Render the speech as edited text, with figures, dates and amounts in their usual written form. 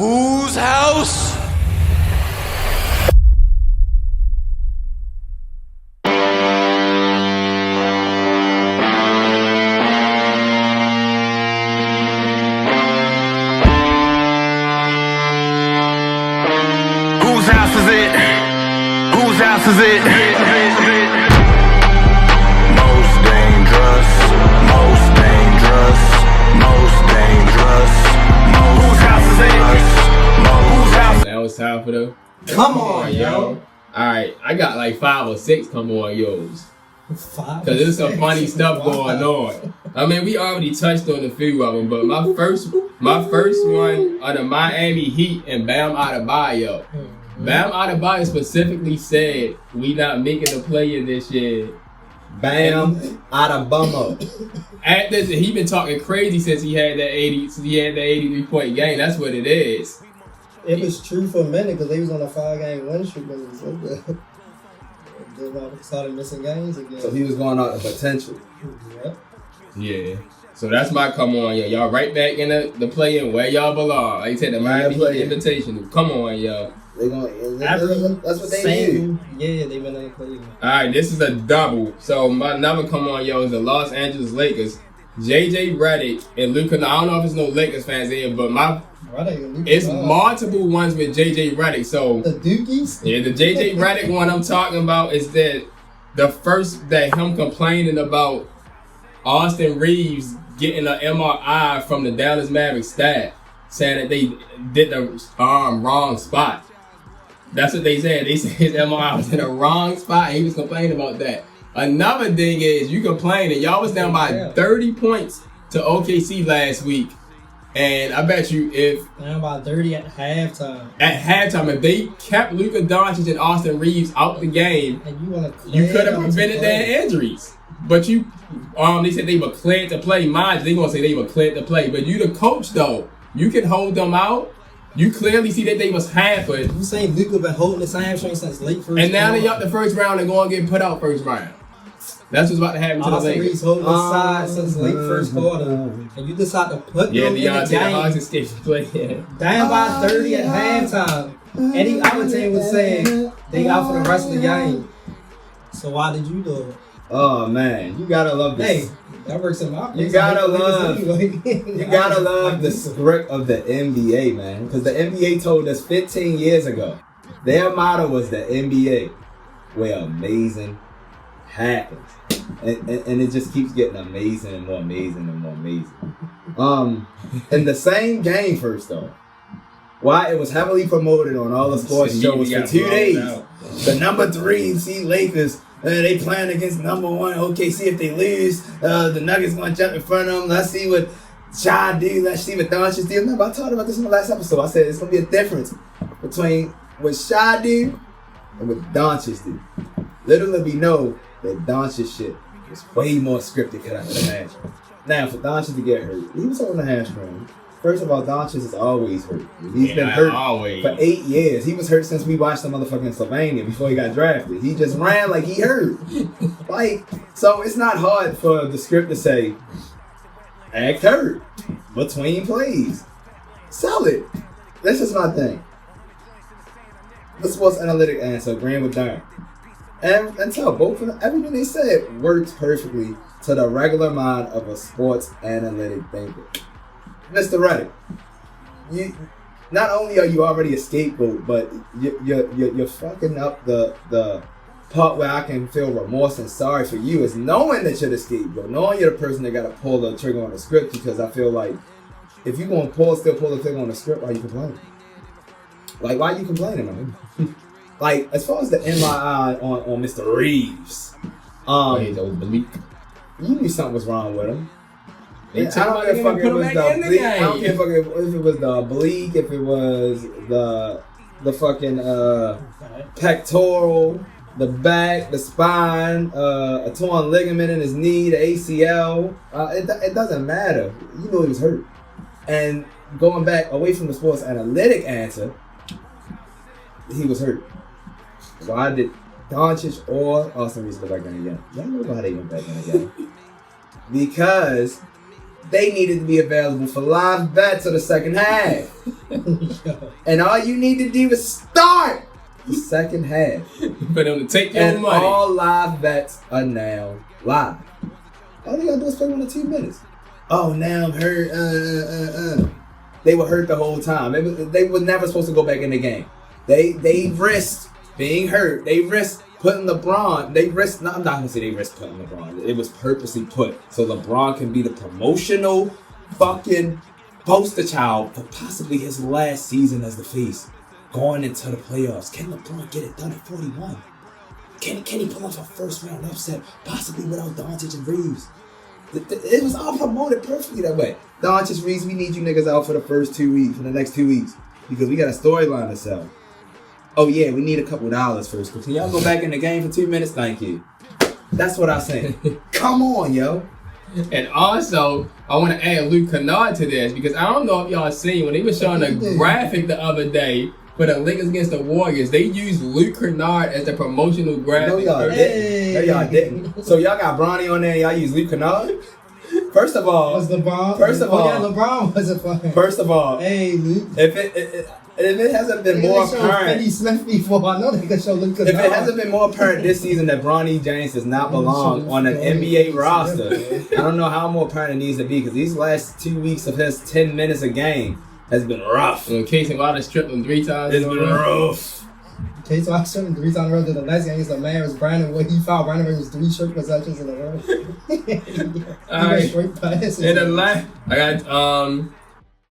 Whose house? Whose house is it? Whose house is it? Most dangerous, most dangerous, most dangerous. Whose house is it? Whose house? Now it's time for the. Come on, yo. Alright, I got like 5 or 6 come on, yo's. 5 Cause there's some funny stuff going on. I mean, we already touched on a few of them, but my first one are the Miami Heat and Bam Adebayo. Bam Adebayo specifically said, "We not making the play-in this year." Bam Adebayo. At this, he been talking crazy since he had that 83-point game. That's what it is. It was true for a minute because they was on a 5-game win streak. They started missing games again. So he was going out the potential. Yep. Yeah. So that's my come on, yo. Y'all right back in the play-in where y'all belong. Like I said, the Miami Heat Invitational. Come on, yo. That's what they do. Yeah, they been in the play-in. Alright, this is a double. So my another come on, yo, is the Los Angeles Lakers. JJ Reddick and Luka. I don't know if there's no Lakers fans here, but it's multiple ones with JJ Reddick. So the Dookies? Yeah, the JJ Reddick one I'm talking about is that the first that him complaining about Austin Reeves getting an MRI from the Dallas Mavericks staff, saying that they did the wrong spot. That's what they said. They said his MRI was in the wrong spot, and he was complaining about that. Another thing is, you complaining, y'all was down by 30 points to OKC last week. And I bet you if... Down by 30 at halftime. At halftime, if they kept Luka Doncîc and Austin Reeves out the game, and you could have prevented their injuries. But you... they said they were cleared to play. Mind you, they gonna say they were cleared to play. But you the coach, though. You can hold them out. You clearly see that they was hampered. You saying Luka been holding his hamstring since late first and now they up the first round and going to get put out first round. That's what's about to happen to the Lakers. Reeves holding his side since late first quarter, and you decide to put them in the game. Down by 30 at halftime. Any other team was saying they out for the rest of the game. So why did you do it? Oh man, you gotta love this. Hey, that works in my place. You gotta love the script of the NBA, man. Because the NBA told us 15 years ago, their motto was the NBA, where amazing happens. And it just keeps getting amazing and more amazing and more amazing. In the same game first though, why it was heavily promoted on all the sports shows for 2 days. The number 3 seed Lakers, they playing against number 1 OKC. If they lose, the Nuggets gonna jump in front of them. Let's see what Ja do. Let's see what Doncîc do. Remember, I talked about this in the last episode. I said it's gonna be a difference between what Ja do and what Doncîc do. Little we know that Doncic shit was way more scripted than I could imagine. Now, for Doncic to get hurt, he was holding a hamstring. First of all, Doncic is always hurt. He's been hurt for 8 years. He was hurt since we watched the motherfucking Sylvania before he got drafted. He just ran like he hurt. So it's not hard for the script to say, act hurt between plays. Sell it. That's just my thing. The sports analytic answer, agreeing with Darrin. And tell both of them, everything they said works perfectly to the regular mind of a sports analytic thinker. Mr. Reddick, you not only are you already a scapegoat, but you're fucking up the part where I can feel remorse and sorry for you is knowing that you're the scapegoat, knowing you're the person that got to pull the trigger on the script, because I feel like if you're going to still pull the trigger on the script, why are you complaining? Like, why are you complaining, man? Like, as far as the MRI on Mr. Reeves, you knew something was wrong with him. I don't care if it was the bleak. I don't care if it was the oblique, if it was the fucking pectoral, the back, the spine, a torn ligament in his knee, the ACL. It doesn't matter. You know he was hurt. And going back away from the sports analytic answer, he was hurt. Why did Doncîc or Austin Reeves go back in again? Y'all know how they went back in again. Because they needed to be available for live bets of the second half. And all you need to do is start the second half. For them to take your and money. all live bets are now live. All you gotta do is play 1 or 2 minutes. Oh, now I'm hurt. They were hurt the whole time. They were never supposed to go back in the game. They risked being hurt. They risked putting LeBron. I'm not gonna say they risked putting LeBron. It was purposely put so LeBron can be the promotional fucking poster child for possibly his last season as the face going into the playoffs. Can LeBron get it done at 41? Can he pull off a first round upset, possibly without Doncîc and Reeves? It was all promoted perfectly that way. Doncîc, Reeves, we need you niggas out for the first 2 weeks, for the next 2 weeks, because we got a storyline to sell. Oh yeah, we need a couple dollars first. Can y'all go back in the game for 2 minutes? Thank you. That's what I'm saying. Come on, yo. And also, I want to add Luke Kennard to this because I don't know if y'all seen when they were showing a graphic the other day for the Lakers against the Warriors, they used Luke Kennard as the promotional graphic. No, y'all didn't. No, y'all didn't. So y'all got Bronny on there and y'all use Luke Kennard? First of all, was LeBron? LeBron was a fucking. First of all, hey, Luke. If it hasn't been more apparent, I know they can show Luke Kennard. If it hasn't been more apparent this season that Bronny James does not belong on an NBA roster, I don't know how more apparent it needs to be because these last 2 weeks of his 10 minutes a game has been rough. And Casey Wilder stripped him 3 times. It's been rough. Casey Wilder stripped him 3 times in a row. The last game against the Mavericks, Brandon, what he fouled Brandon was 3 short possessions in a row. All right. And the last, I got